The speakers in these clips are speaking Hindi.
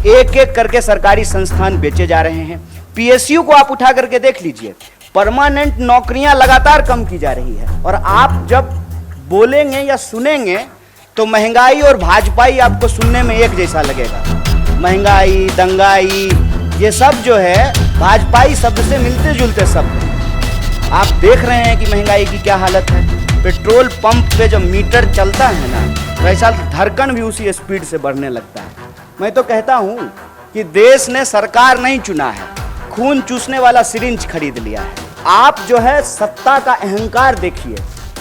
एक एक करके सरकारी संस्थान बेचे जा रहे हैं। पीएसयू को आप उठा करके देख लीजिए, परमानेंट नौकरियां लगातार कम की जा रही है। और आप जब बोलेंगे या सुनेंगे तो महंगाई और भाजपाई आपको सुनने में एक जैसा लगेगा। महंगाई, दंगाई, ये सब जो है भाजपाई शब्द से मिलते जुलते शब्द हैं। आप देख रहे हैं कि महंगाई की क्या हालत है। पेट्रोल पंप पे जब मीटर चलता है ना, तो ऐसा धड़कन भी उसी स्पीड से बढ़ने लगता है। मैं तो कहता हूं कि देश ने सरकार नहीं चुना है, खून चूसने वाला सिरिंज खरीद लिया है। आप जो है सत्ता का अहंकार देखिए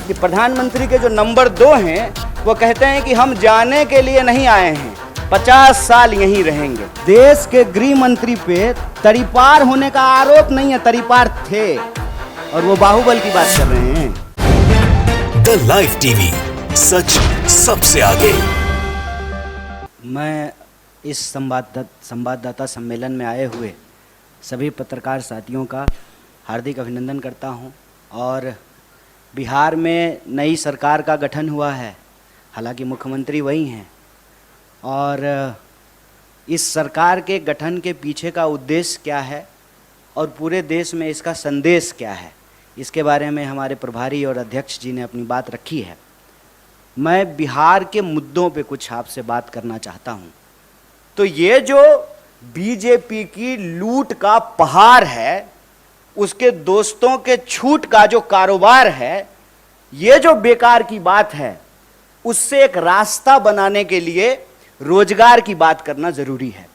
कि प्रधानमंत्री के जो नंबर 2 हैं वो कहते हैं कि हम जाने के लिए नहीं आए हैं, 50 साल यहीं रहेंगे। देश के गृह मंत्री पे तड़ीपार होने का आरोप नहीं है, तड़ीपार थे और वो बाहुबल की बात कर रहे हैं। द लाइव टीवी, सच सबसे आगे। मैं इस संवाददाता सम्मेलन में आए हुए सभी पत्रकार साथियों का हार्दिक अभिनंदन करता हूं। और बिहार में नई सरकार का गठन हुआ है, हालांकि मुख्यमंत्री वही हैं। और इस सरकार के गठन के पीछे का उद्देश्य क्या है और पूरे देश में इसका संदेश क्या है, इसके बारे में हमारे प्रभारी और अध्यक्ष जी ने अपनी बात रखी है। मैं बिहार के मुद्दों पे कुछ आपसे बात करना चाहता हूं। तो ये जो बीजेपी की लूट का पहाड़ है, उसके दोस्तों के छूट का जो कारोबार है, ये जो बेकार की बात है, उससे एक रास्ता बनाने के लिए रोजगार की बात करना जरूरी है।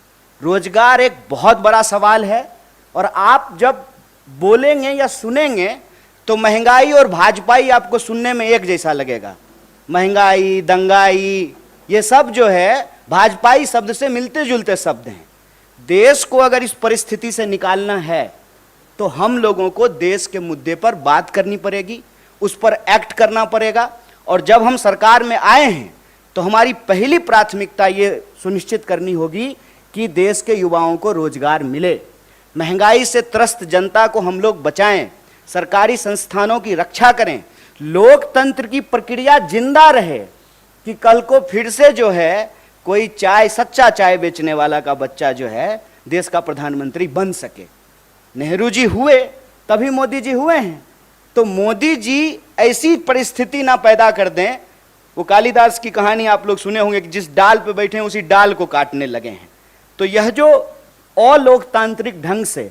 रोजगार एक बहुत बड़ा सवाल है और आप जब बोलेंगे या सुनेंगे तो महंगाई और भाजपाई आपको सुनने में एक जैसा लगेगा। महंगाई, दंगाई, ये सब जो है भाजपाई शब्द से मिलते जुलते शब्द हैं। देश को अगर इस परिस्थिति से निकालना है तो हम लोगों को देश के मुद्दे पर बात करनी पड़ेगी, उस पर एक्ट करना पड़ेगा। और जब हम सरकार में आए हैं तो हमारी पहली प्राथमिकता ये सुनिश्चित करनी होगी कि देश के युवाओं को रोजगार मिले, महंगाई से त्रस्त जनता को हम लोग बचाएं, सरकारी संस्थानों की रक्षा करें, लोकतंत्र की प्रक्रिया जिंदा रहे कि कल को फिर से जो है कोई चाय, सच्चा चाय बेचने वाला का बच्चा जो है देश का प्रधानमंत्री बन सके। नेहरू जी हुए तभी मोदी जी हुए हैं, तो मोदी जी ऐसी परिस्थिति ना पैदा कर दें। वो कालिदास की कहानी आप लोग सुने होंगे कि जिस डाल पे बैठे हैं उसी डाल को काटने लगे हैं। तो यह जो अलोकतांत्रिक ढंग से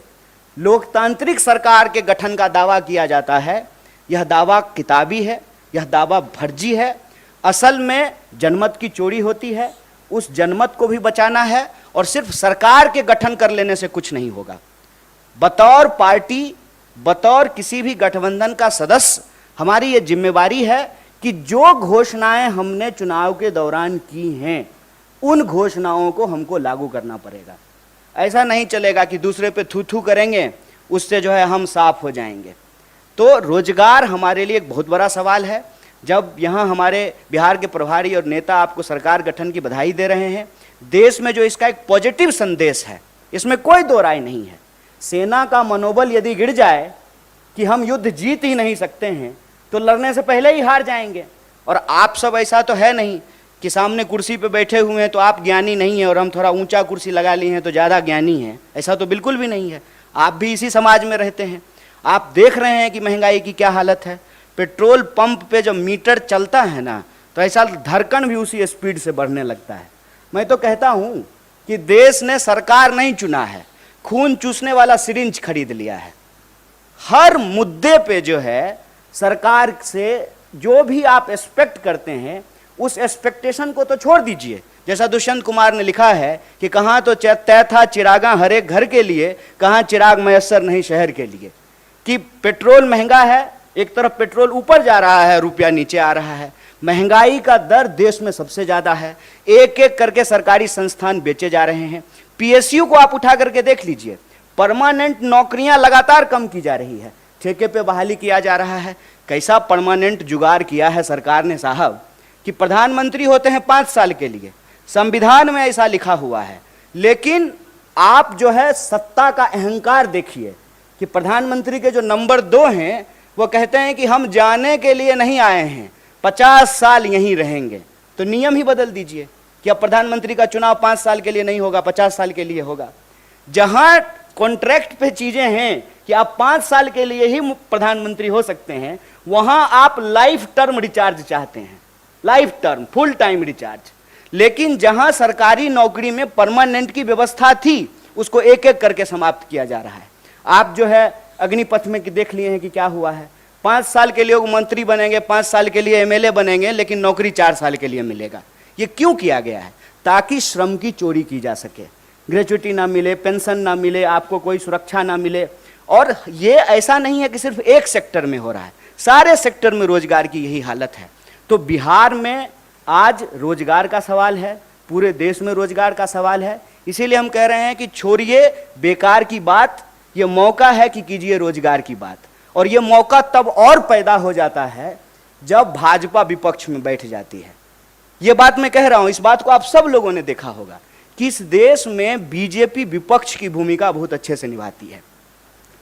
लोकतांत्रिक सरकार के गठन का दावा किया जाता है, यह दावा किताबी है, यह दावा फर्जी है। असल में जनमत की चोरी होती है, उस जनमत को भी बचाना है और सिर्फ सरकार के गठन कर लेने से कुछ नहीं होगा। बतौर पार्टी, बतौर किसी भी गठबंधन का सदस्य हमारी ये जिम्मेवारी है कि जो घोषणाएं हमने चुनाव के दौरान की हैं, उन घोषणाओं को हमको लागू करना पड़ेगा। ऐसा नहीं चलेगा कि दूसरे पे थू थू करेंगे, उससे जो है हम साफ हो जाएंगे। तो रोजगार हमारे लिए एक बहुत बड़ा सवाल है। जब यहाँ हमारे बिहार के प्रभारी और नेता आपको सरकार गठन की बधाई दे रहे हैं, देश में जो इसका एक पॉजिटिव संदेश है, इसमें कोई दो राय नहीं है। सेना का मनोबल यदि गिर जाए कि हम युद्ध जीत ही नहीं सकते हैं, तो लड़ने से पहले ही हार जाएंगे। और आप सब ऐसा तो है नहीं कि सामने कुर्सी पे बैठे हुए हैं तो आप ज्ञानी नहीं हैं और हम थोड़ा ऊंचा कुर्सी लगा लिए हैं तो ज़्यादा ज्ञानी हैं, ऐसा तो बिल्कुल भी नहीं है। आप भी इसी समाज में रहते हैं। आप देख रहे हैं कि महंगाई की क्या हालत है। पेट्रोल पंप पे जब मीटर चलता है ना, तो ऐसा धड़कन भी उसी स्पीड से बढ़ने लगता है। मैं तो कहता हूं कि देश ने सरकार नहीं चुना है, खून चूसने वाला सिरिंज खरीद लिया है। हर मुद्दे पे जो है सरकार से जो भी आप एक्सपेक्ट करते हैं, उस एक्सपेक्टेशन को तो छोड़ दीजिए। जैसा दुष्यंत कुमार ने लिखा है कि कहाँ तो तय था चिरागा हर एक घर के लिए, कहाँ चिराग मयस्सर नहीं शहर के लिए। कि पेट्रोल महंगा है, एक तरफ पेट्रोल ऊपर जा रहा है, रुपया नीचे आ रहा है। महंगाई का दर देश में सबसे ज्यादा है। एक एक करके सरकारी संस्थान बेचे जा रहे हैं। पीएसयू को आप उठा करके देख लीजिए, परमानेंट नौकरियां लगातार कम की जा रही है, ठेके पे बहाली किया जा रहा है। कैसा परमानेंट जुगाड़ किया है सरकार ने साहब कि प्रधानमंत्री होते हैं 5 साल के लिए, संविधान में ऐसा लिखा हुआ है। लेकिन आप जो है सत्ता का अहंकार देखिए कि प्रधानमंत्री के जो नंबर 2 हैं वो कहते हैं कि हम जाने के लिए नहीं आए हैं, 50 साल यहीं रहेंगे। तो नियम ही बदल दीजिए। कि अब प्रधानमंत्री का चुनाव 5 साल के लिए नहीं होगा, 50 साल के लिए होगा। जहां कॉन्ट्रैक्ट पे चीजें हैं कि आप 5 साल के लिए ही प्रधानमंत्री हो सकते हैं, वहां आप लाइफ टर्म रिचार्ज चाहते हैं, life term, full time recharge. लेकिन जहां सरकारी नौकरी में परमानेंट की व्यवस्था थी, उसको एक एक करके समाप्त किया जा रहा है। आप जो है अग्निपथ में देख लिए हैं कि क्या हुआ है। 5 साल के लिए वो मंत्री बनेंगे, 5 साल के लिए एमएलए बनेंगे, लेकिन नौकरी 4 साल के लिए मिलेगा। ये क्यों किया गया है? ताकि श्रम की चोरी की जा सके, ग्रेच्युटी ना मिले, पेंशन ना मिले, आपको कोई सुरक्षा ना मिले। और ये ऐसा नहीं है कि सिर्फ एक सेक्टर में हो रहा है, सारे सेक्टर में रोजगार की यही हालत है। तो बिहार में आज रोजगार का सवाल है, पूरे देश में रोजगार का सवाल है। इसीलिए हम कह रहे हैं कि छोड़िए बेकार की बात, ये मौका है कि कीजिए रोजगार की बात। और ये मौका तब और पैदा हो जाता है जब भाजपा विपक्ष में बैठ जाती है। ये बात मैं कह रहा हूं, इस बात को आप सब लोगों ने देखा होगा कि इस देश में बीजेपी विपक्ष की भूमिका बहुत अच्छे से निभाती है।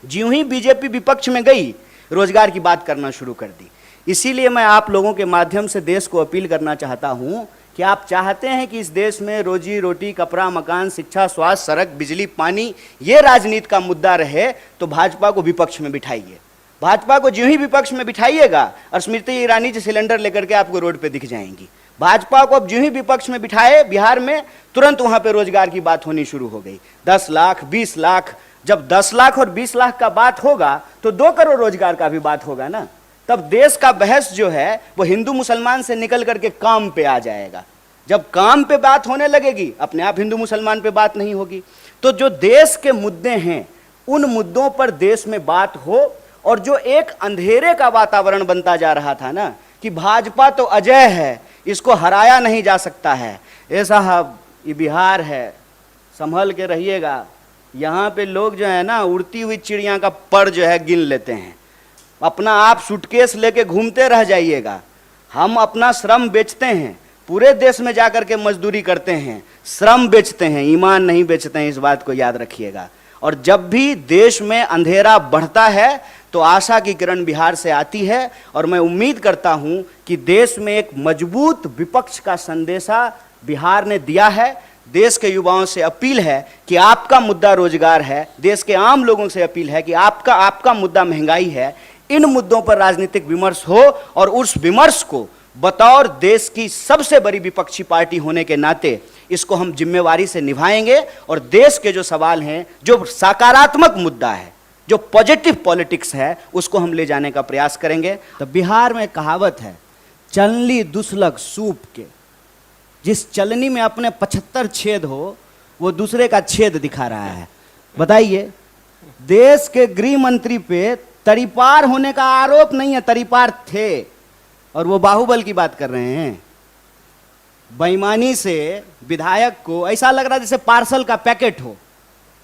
ज्यों ही बीजेपी विपक्ष में गई, रोजगार की बात करना शुरू कर दी। इसीलिए मैं आप लोगों के माध्यम से देश को अपील करना चाहता हूं कि आप चाहते हैं कि इस देश में रोजी रोटी, कपड़ा, मकान, शिक्षा, स्वास्थ्य, सड़क, बिजली, पानी, ये राजनीति का मुद्दा रहे, तो भाजपा को विपक्ष में बिठाइए। भाजपा को ज्यों ही विपक्ष में बिठाइएगा, और स्मृति ईरानी जी सिलेंडर लेकर के आपको रोड पे दिख जाएंगी। भाजपा को अब ज्यों ही विपक्ष में बिठाए बिहार में, तुरंत वहां पे रोजगार की बात होनी शुरू हो गई। 10 लाख, 20 लाख, जब 10 लाख और 20 लाख का बात होगा तो 2 करोड़ रोजगार का भी बात होगा ना। तब देश का बहस जो है वो हिंदू मुसलमान से निकल करके काम पे आ जाएगा। जब काम पे बात होने लगेगी, अपने आप हिंदू मुसलमान पे बात नहीं होगी। तो जो देश के मुद्दे हैं, उन मुद्दों पर देश में बात हो। और जो एक अंधेरे का वातावरण बनता जा रहा था ना कि भाजपा तो अजय है, इसको हराया नहीं जा सकता है, ए साहब ये बिहार है, संभल के रहिएगा। यहाँ पे लोग जो है ना उड़ती हुई चिड़िया का पर जो है गिन लेते हैं। अपना आप सूटकेस लेके घूमते रह जाइएगा। हम अपना श्रम बेचते हैं, पूरे देश में जाकर के मजदूरी करते हैं, श्रम बेचते हैं, ईमान नहीं बेचते हैं। इस बात को याद रखिएगा। और जब भी देश में अंधेरा बढ़ता है तो आशा की किरण बिहार से आती है। और मैं उम्मीद करता हूं कि देश में एक मजबूत विपक्ष का संदेशा बिहार ने दिया है। देश के युवाओं से अपील है कि आपका मुद्दा रोजगार है, देश के आम लोगों से अपील है कि आपका मुद्दा महंगाई है। इन मुद्दों पर राजनीतिक विमर्श हो, और उस विमर्श को बतौर देश की सबसे बड़ी विपक्षी पार्टी होने के नाते इसको हम जिम्मेवारी से निभाएंगे। और देश के जो सवाल हैं, जो सकारात्मक मुद्दा है, जो पॉजिटिव पॉलिटिक्स है, उसको हम ले जाने का प्रयास करेंगे। तो बिहार में कहावत है, चलनी दुसलक सूप के। जिस चलनी में अपने 75 छेद हो, वो दूसरे का छेद दिखा रहा है। बताइए, देश के गृह मंत्री पे तड़ीपार होने का आरोप नहीं है, तड़ीपार थे, और वो बाहुबल की बात कर रहे हैं। बेईमानी से विधायक को ऐसा लग रहा है जैसे पार्सल का पैकेट हो,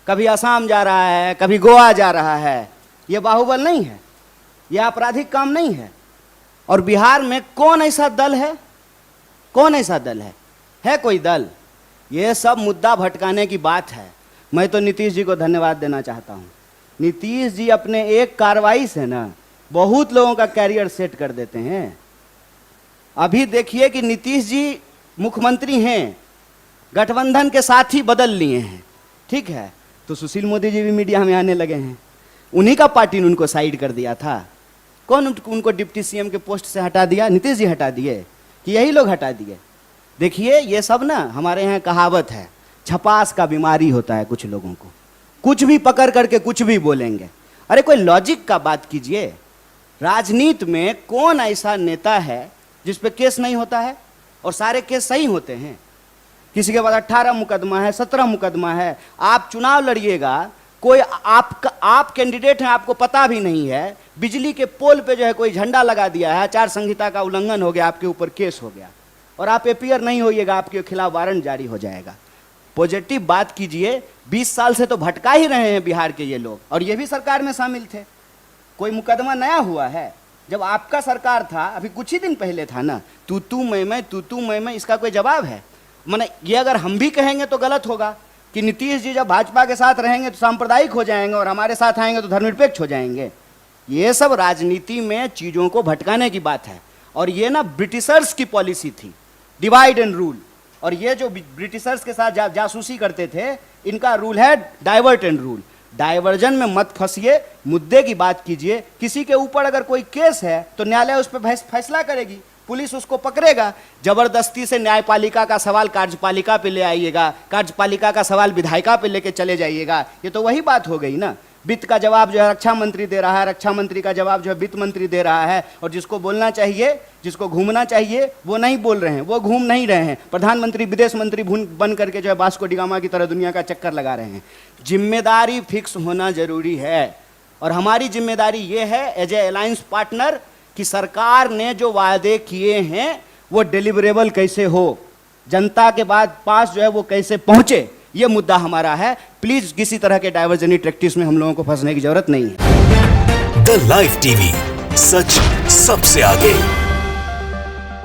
कभी असम जा रहा है, कभी गोवा जा रहा है। ये बाहुबल नहीं है, ये आपराधिक काम नहीं है। और बिहार में कौन ऐसा दल है, कौन ऐसा दल है कोई दल? ये सब मुद्दा भटकाने की बात है। मैं तो नीतीश जी को धन्यवाद देना चाहता हूँ। नीतीश जी अपने एक कार्रवाई से ना बहुत लोगों का कैरियर सेट कर देते हैं। अभी देखिए कि नीतीश जी मुख्यमंत्री हैं, गठबंधन के साथ ही बदल लिए हैं, ठीक है, तो सुशील मोदी जी भी मीडिया में आने लगे हैं। उन्हीं का पार्टी ने उनको साइड कर दिया था। कौन उनको डिप्टी सीएम के पोस्ट से हटा दिया? नीतीश जी हटा दिए कि यही लोग हटा दिए? देखिए, ये सब ना हमारे यहाँ कहावत है, छपास का बीमारी होता है कुछ लोगों को, कुछ भी पकड़ करके कुछ भी बोलेंगे। अरे कोई लॉजिक का बात कीजिए। राजनीति में कौन ऐसा नेता है जिस पे केस नहीं होता है? और सारे केस सही होते हैं। किसी के पास 18 मुकदमा है, 17 मुकदमा है। आप चुनाव लड़िएगा, कोई आप कैंडिडेट हैं, आपको पता भी नहीं है, बिजली के पोल पे जो है कोई झंडा लगा दिया है, आचार संहिता का उल्लंघन हो गया, आपके ऊपर केस हो गया, और आप एपीआर नहीं होइएगा, आपके खिलाफ वारंट जारी हो जाएगा। पॉजिटिव बात कीजिए। 20 साल से तो भटका ही रहे हैं बिहार के ये लोग, और ये भी सरकार में शामिल थे। कोई मुकदमा नया हुआ है? जब आपका सरकार था, अभी कुछ ही दिन पहले था ना, तू मैं, इसका कोई जवाब है? माने ये अगर हम भी कहेंगे तो गलत होगा कि नीतीश जी जब भाजपा के साथ रहेंगे तो सांप्रदायिक हो जाएंगे, और हमारे साथ आएंगे तो धर्मनिरपेक्ष हो जाएंगे। ये सब राजनीति में चीज़ों को भटकाने की बात है। और ये ना ब्रिटिशर्स की पॉलिसी थी, डिवाइड एंड रूल। और ये जो ब्रिटिशर्स के साथ जासूसी करते थे, इनका रूल है डाइवर्ट एंड रूल। डाइवर्जन में मत फंसिए, मुद्दे की बात कीजिए। किसी के ऊपर अगर कोई केस है तो न्यायालय उस पर फैसला करेगी, पुलिस उसको पकड़ेगा। जबरदस्ती से न्यायपालिका का सवाल कार्यपालिका पे ले आइएगा, कार्यपालिका का सवाल विधायिका पे लेके चले जाइएगा, ये तो वही बात हो गई ना। वित्त का जवाब जो है रक्षा मंत्री दे रहा है, रक्षा मंत्री का जवाब जो है वित्त मंत्री दे रहा है, और जिसको बोलना चाहिए, जिसको घूमना चाहिए वो नहीं बोल रहे हैं, वो घूम नहीं रहे हैं। प्रधानमंत्री विदेश मंत्री बन करके जो है वास्को डी गामा की तरह दुनिया का चक्कर लगा रहे हैं। जिम्मेदारी फिक्स होना जरूरी है, और हमारी जिम्मेदारी ये है एज ए अलायंस पार्टनर कि सरकार ने जो वादे किए हैं वो डिलीवरेबल कैसे हो, जनता के पास जो है वो कैसे पहुंचे, ये मुद्दा हमारा है। प्लीज किसी तरह के डाइवर्जनी प्रैक्टिस में हम लोगों को फंसने की जरूरत नहीं है। द लाइव टीवी, सच सबसे आगे।